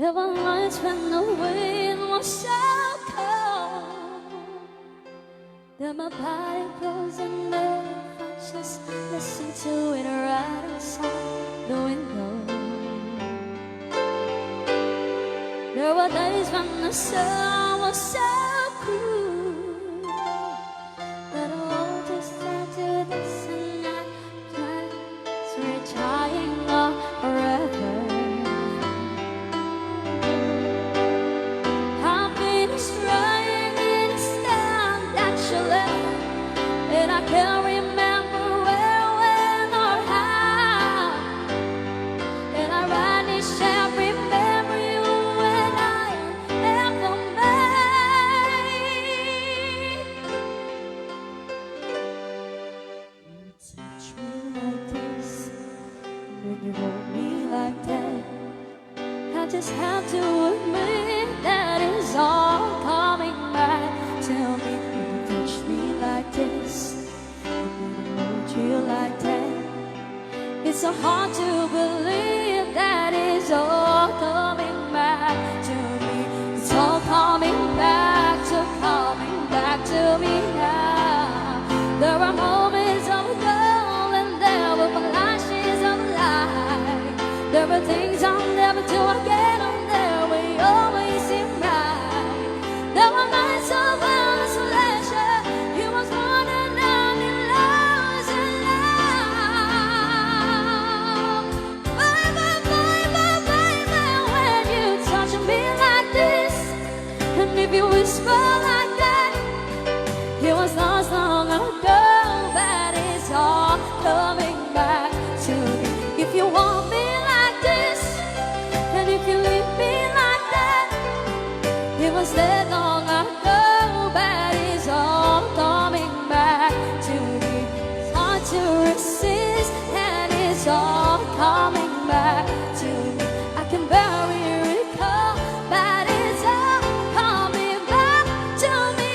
There were nights when the wind was so cold that my body frozen there. I just listened to it right outside the window. There were days when the sun was so cool that I wanted to start to this and that plans were trying forever. I've been trying in a stand that you left, and I can't remember where, when, or how. And I vanish every memory when I ever made. You touch me like this, when you hold me like that, I just have to admit that it's all coming back to me. When you touch me like this, when I hold you like that, it's so hard to believe that it's all coming back to me. It's all coming back to me now. There are moments of gold and there were flashes of light. There were things I'll never do again, and there will always seem right. There were nights of endless pleasure. You was more than only loves and love. Baby, baby, baby, when you touch me like this, and if you whisper like that, it was lost long ago, but it's all coming back to me. If you want me like this, and if you leave me like that, it was dead long ago, but it's all coming back to me. It's hard to resist, and it's all coming back to me. I can barely recall, but it's all coming back to me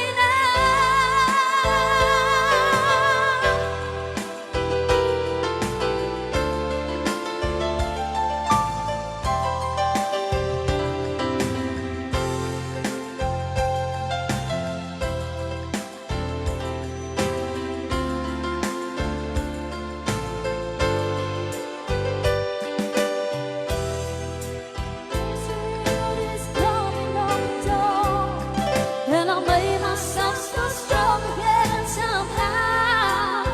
and I made myself so strong again somehow.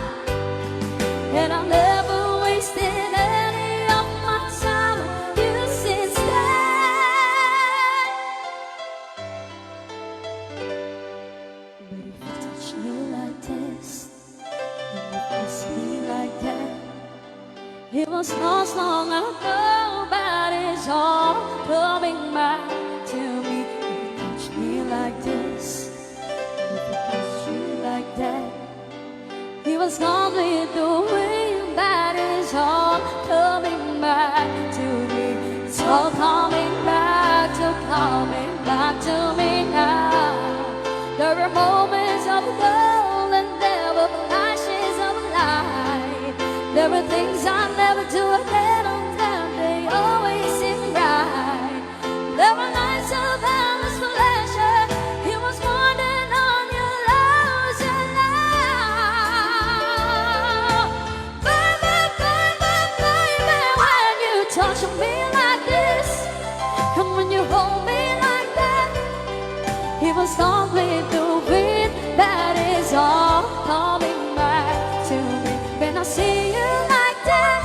And I never wasted any of my time on you since then. But if you touch me like this, and you kiss me like that, it was lost long ago, but it's all coming back to me. If you touch me like this, and if I kiss you like that, it was gone with the wind, but it's all coming back to me. It's all coming back to me now. There were moments of gold and there were flashes of light. There were things I'll never do again, and then they always seem right. There were nights of endless pleasure. It was more than on your loves and love. Baby, baby, baby, when you touch me like this, and when you hold me like that, it was gone with the wind, but it's all coming back to me. When I see you like that,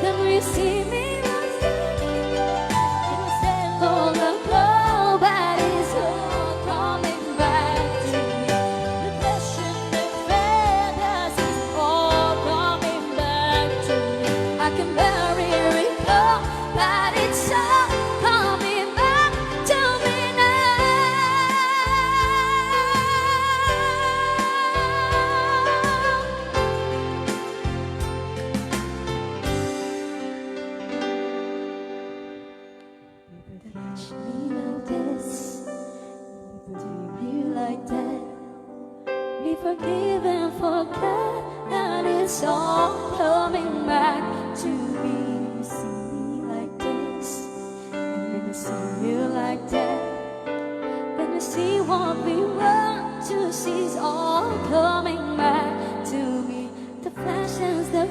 then we see me like that. It was that long ago, but it's all coming back to me. The passion, the fantasies, all coming back to me. I can barely recall, but it's all coming back to me now. Touch me like this, do you like that? Be forgiven, forget, and it's all coming back to me. See me like this, and when I see you like that, then you see what we want to see is all coming back to me. The passions that